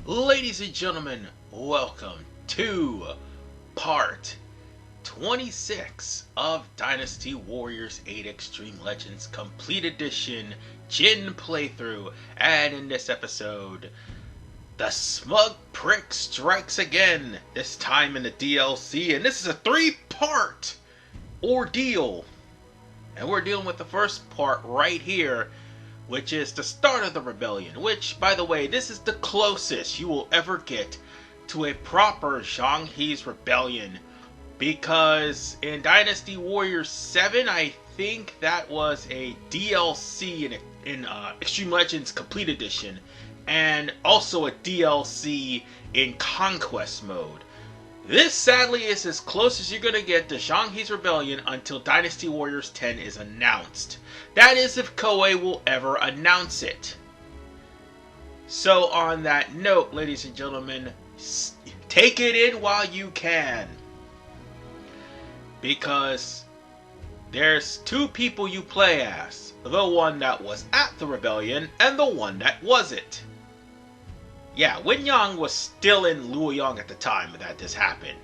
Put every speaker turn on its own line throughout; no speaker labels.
Ladies and gentlemen, welcome to part 26 of Dynasty Warriors 8 Extreme Legends Complete Edition Jin playthrough, and in this episode, the Smug Prick strikes again, this time in the DLC, and this is a 3-part ordeal. And we're dealing with the first part right here, which is the start of the rebellion, which, by the way, this is the closest you will ever get to a proper ZHong He's rebellion, because in Dynasty Warriors 7, I think that was a DLC in Extreme Legends Complete Edition, and also a DLC in Conquest mode. This, sadly, is as close as you're going to get to ZHong He's rebellion until Dynasty Warriors 10 is announced. That is, if Koei will ever announce it. So on that note, ladies and gentlemen, take it in while you can. Because there's two people you play as. The one that was at the rebellion and the one that wasn't. Yeah, Wen Yang was still in Luoyang at the time that this happened.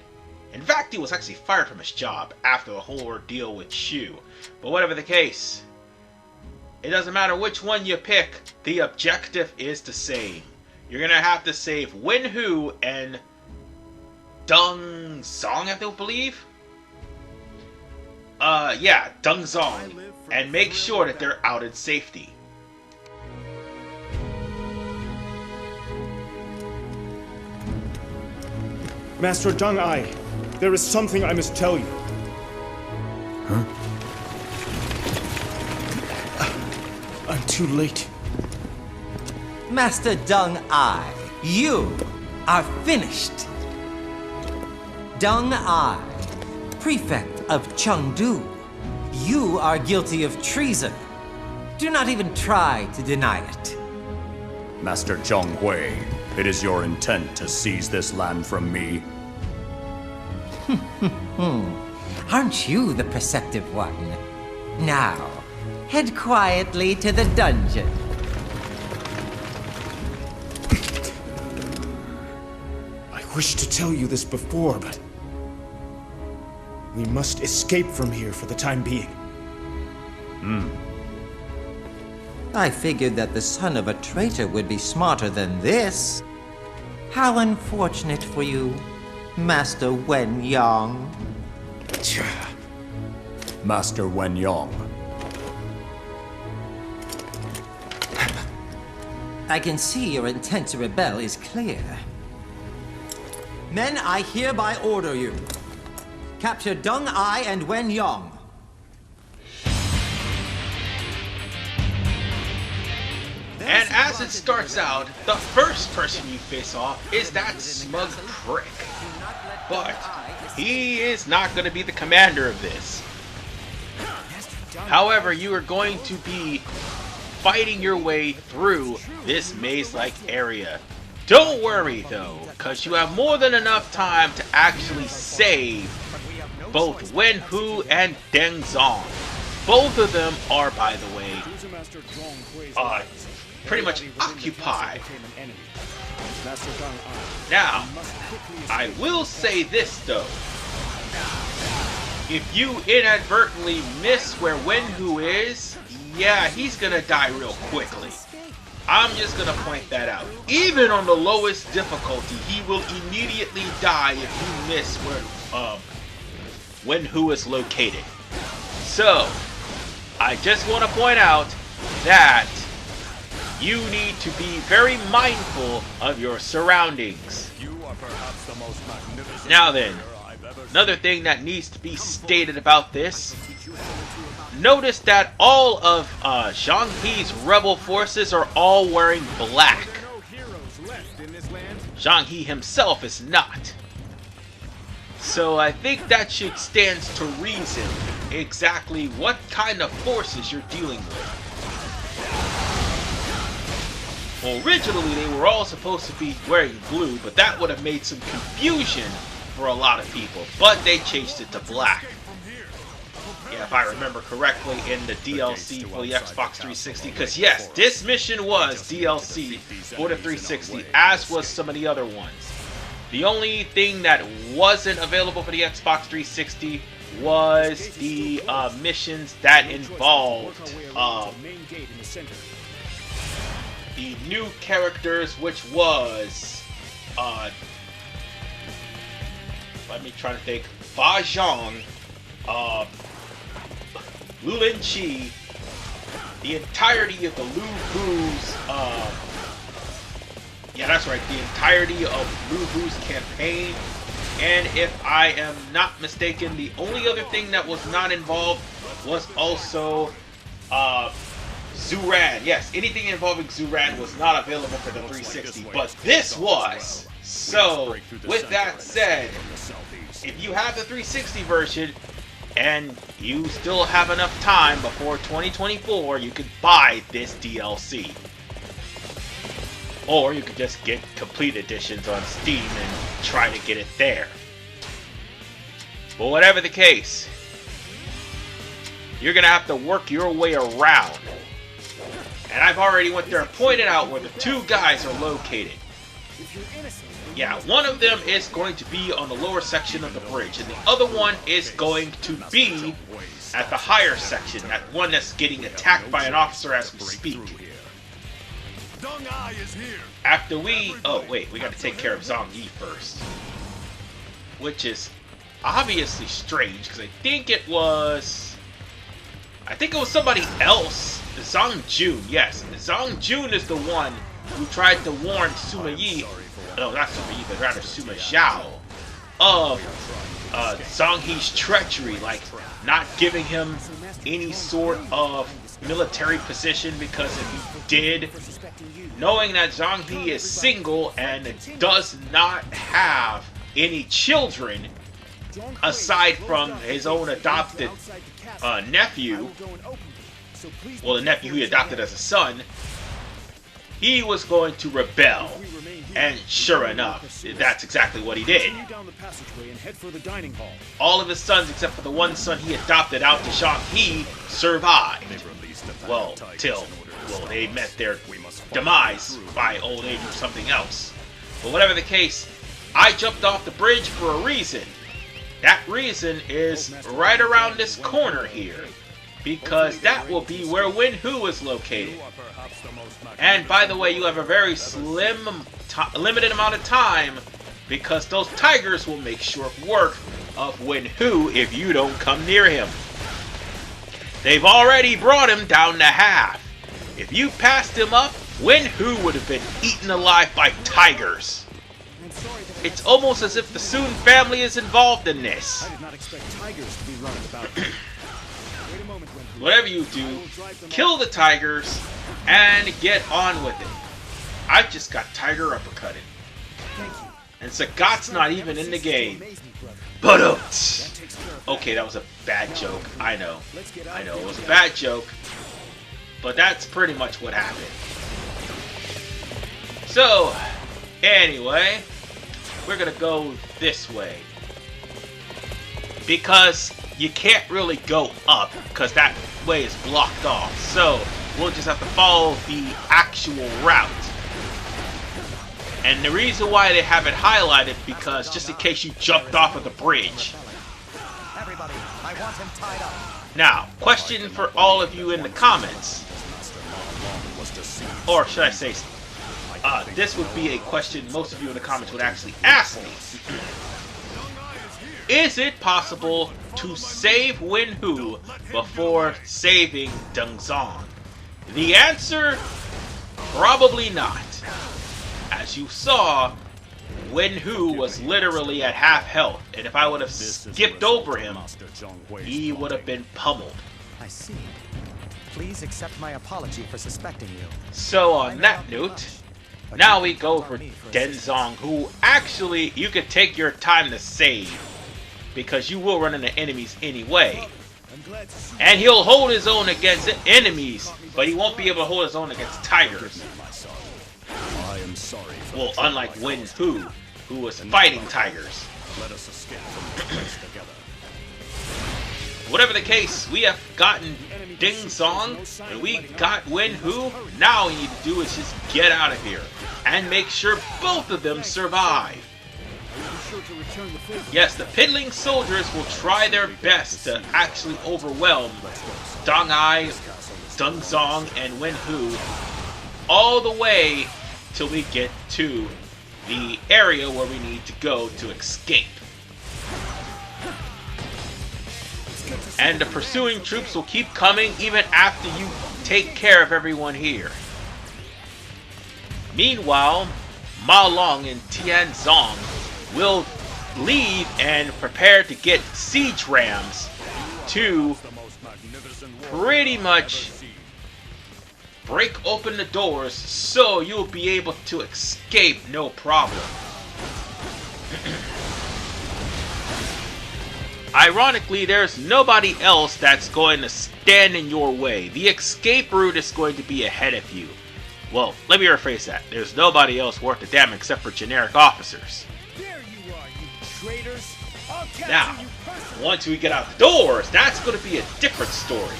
In fact, he was actually fired from his job after the whole ordeal with Shu. But whatever the case, it doesn't matter which one you pick, the objective is the same. You're gonna have to save Wen Hu and Deng Zong, I believe? Yeah, Deng Zong. And make sure that they're out in safety.
Master Deng Ai, there is something I must tell you.
Huh?
I'm too late.
Master Deng Ai, you are finished. Deng Ai, prefect of Chengdu, you are guilty of treason. Do not even try to deny it.
Master Zhong Hui, it is your intent to seize this land from me?
Aren't you the perceptive one? Now, head quietly to the dungeon.
I wished to tell you this before, but we must escape from here for the time being.
I figured that the son of a traitor would be smarter than this. How unfortunate for you, Master Wen Yang.
Master Wen Yang.
I can see your intent to rebel is clear. Men, I hereby order you. Capture Deng Ai and Wen Yang.
And as it starts out, the first person you face off is that Smug Prick. But he is not going to be the commander of this. However, you are going to be fighting your way through this maze-like area. Don't worry though, because you have more than enough time to actually save both Wen Hu and Deng Zong. Both of them are, by the way, pretty much occupied. Now, I will say this though. If you inadvertently miss where Wen Hu is, yeah, he's gonna die real quickly. I'm just gonna point that out. Even on the lowest difficulty, he will immediately die if you miss where Wen Hu is located. So, I just want to point out that you need to be very mindful of your surroundings. Now then, another thing that needs to be stated about this. Notice that all of ZHong He's rebel forces are all wearing black. ZHong He himself is not. So I think that should stand to reason exactly what kind of forces you're dealing with. Originally, they were all supposed to be wearing blue, but that would have made some confusion for a lot of people. But they changed it to black. Yeah, if I remember correctly, in the DLC for the Xbox 360. Because yes, this mission was DLC for the 360, as was some of the other ones. The only thing that wasn't available for the Xbox 360 was the missions that involved the new characters, which was let me try to think. Fa Zhong, Lulin Chi, the entirety of the Lu Bu's, yeah, that's right, the entirety of Lu Bu's campaign, and if I am not mistaken, the only other thing that was not involved was also, Zuran. Yes, anything involving Zuran was not available for the 360, but this was! So, with that said, if you have the 360 version, and you still have enough time before 2024, you could buy this DLC. Or you could just get complete editions on Steam and try to get it there. But whatever the case, you're gonna have to work your way around. And I've already went there and pointed out where the two guys are located. Yeah, one of them is going to be on the lower section of the bridge, and the other one is going to be at the higher section, that one that's getting attacked by an officer as we speak.
Deng Ai is here.
After we... Oh, wait, we gotta take care of ZHong first. Which is obviously strange, because I think it was somebody else. Zhong Jun, yes. Zhong Jun is the one who tried to warn Sima Yi, no, not Sima Yi, but rather Sima Zhao, of Zhong He's treachery, like not giving him any sort of military position, because if he did, knowing that Zhong He is single and does not have any children aside from his own adopted nephew, well, the nephew he adopted as a son, he was going to rebel. And sure enough, that's exactly what he did. All of his sons, except for the one son he adopted out to Zhong He, survived. Well, they met their demise by old age or something else. But whatever the case, I jumped off the bridge for a reason. That reason is right around this corner here, because that will be where Wen Hu is located. And by the way, you have a very limited amount of time, because those tigers will make short work of Wen Hu if you don't come near him. They've already brought him down to half. If you passed him up, Wen Hu would have been eaten alive by tigers. It's almost as if the Soon family is involved in this.
I did not expect tigers to be running about. Wait a moment, Wen Hu.
Whatever you do, kill the tigers and get on with it. I just got tiger uppercutted.
Thank you.
And Sagat's not even in the game. But okay, that was a bad joke. I know it was a bad joke. But that's pretty much what happened. So, anyway, we're gonna go this way. Because you can't really go up, because that way is blocked off. So, we'll just have to follow the actual route. And the reason why they have it highlighted, because just in case you jumped off of the bridge.
Everybody, I want him tied up.
Now, question for all of you in the comments. Or should I say, this would be a question most of you in the comments would actually ask me. Is it possible to save Wen Hu before saving Deng Zhong? The answer, probably not. As you saw, Wen Hu was literally at half health, and if I would have skipped over him, he would have been pummeled.
I see. Please accept my apology for suspecting you.
So on that note, now we go for Deng Zhong, who actually you could take your time to save, because you will run into enemies anyway. And he'll hold his own against enemies, but he won't be able to hold his own against tigers. Well, unlike Wen Hu, who was fighting tigers.
Let us escape from this place together.
whatever the case, we have gotten Ding Zong and we got Wen Hu. Now all we need to do is just get out of here and make sure both of them survive. Yes, the piddling soldiers will try their best to actually overwhelm Deng Ai, Deng Zong, and Wen Hu all the way till we get to the area where we need to go to escape. And the pursuing troops will keep coming even after you take care of everyone here. Meanwhile, Ma Long and Tian Zong will leave and prepare to get siege rams to pretty much break open the doors so you'll be able to escape no problem. Ironically, there's nobody else that's going to stand in your way. The escape route is going to be ahead of you. Well, let me rephrase that. There's nobody else worth a damn except for generic officers.
There you are, you traitors!
Now, once we get out the doors, that's going to be a different story.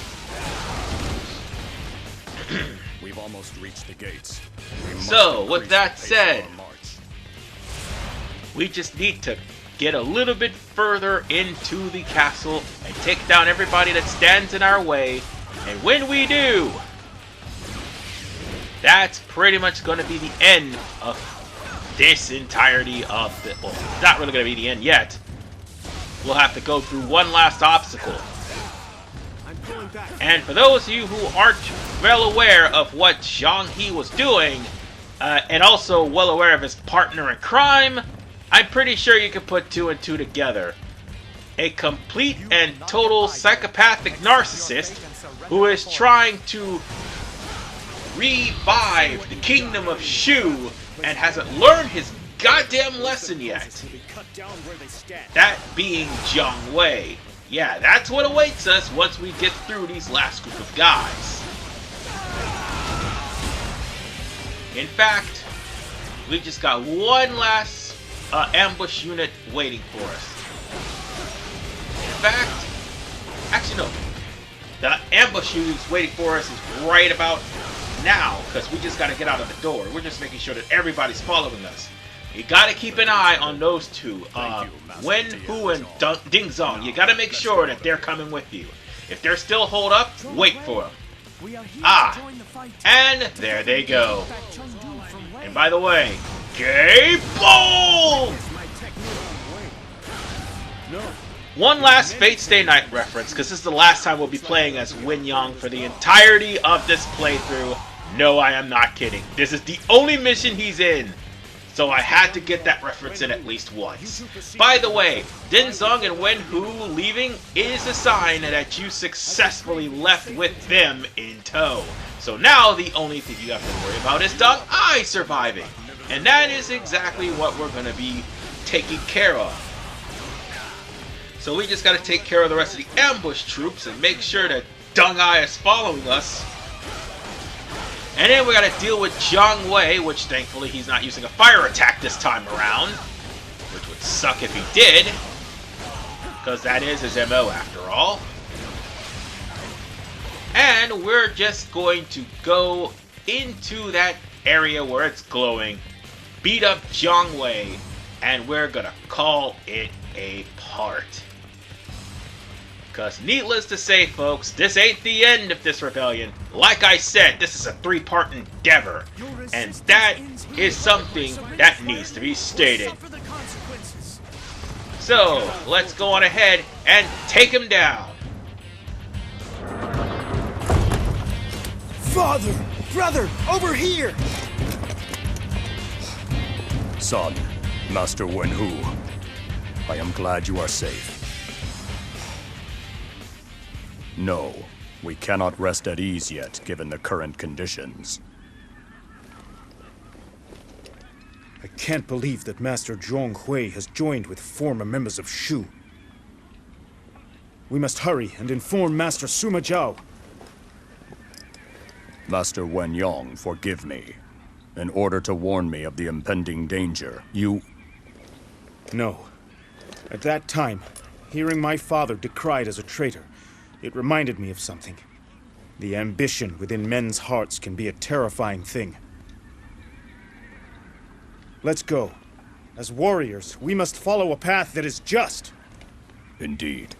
We've almost reached the gates.
So, with that said, we just need to get a little bit further into the castle and take down everybody that stands in our way. And when we do, that's pretty much going to be the end of this entirety of the... Well, it's not really going to be the end yet. We'll have to go through one last obstacle. And for those of you who aren't well aware of what Zhang He was doing, and also well aware of his partner in crime, I'm pretty sure you can put two and two together. A complete and total psychopathic narcissist who is trying to revive the kingdom of Shu and hasn't learned his goddamn lesson yet. That being Zhong Wei. Yeah, that's what awaits us once we get through these last group of guys. In fact, we just got one last ambush unit waiting for us. In fact, actually no. The ambush unit waiting for us is right about now, because we just got to get out of the door. We're just making sure that everybody's following us. You gotta keep an eye on those two, Wen Hu and Ding Zong. You gotta make sure that they're coming with you. If they're still holed up, wait for them. And there they go. And by the way, gay bold! One last Fate Stay Night reference, because this is the last time we'll be playing as Wen Yang for the entirety of this playthrough. No, I am not kidding. This is the only mission he's in. So I had to get that reference in at least once. By the way, Ding Zong and Wen Hu leaving is a sign that you successfully left with them in tow. So now the only thing you have to worry about is Deng Ai surviving. And that is exactly what we're going to be taking care of. So we just got to take care of the rest of the ambush troops and make sure that Deng Ai is following us. And then we gotta deal with Zhong Wei, which thankfully he's not using a fire attack this time around. Which would suck if he did. Because that is his MO after all. And we're just going to go into that area where it's glowing, beat up Zhong Wei, and we're gonna call it a part. Because needless to say, folks, this ain't the end of this rebellion. Like I said, this is a three-part endeavor. And that is something that needs to be stated. So, let's go on ahead and take him down.
Father! Brother! Over here!
Son, Master Wen Hu, I am glad you are safe. No, we cannot rest at ease yet, given the current conditions.
I can't believe that Master Zhong Hui has joined with former members of Shu. We must hurry and inform Master Sima Zhao.
Master Wen Yang, forgive me. In order to warn me of the impending danger, you...
No. At that time, hearing my father decried as a traitor, It reminded me of something. The ambition within men's hearts can be a terrifying thing. Let's go. As warriors, we must follow a path that is just.
Indeed.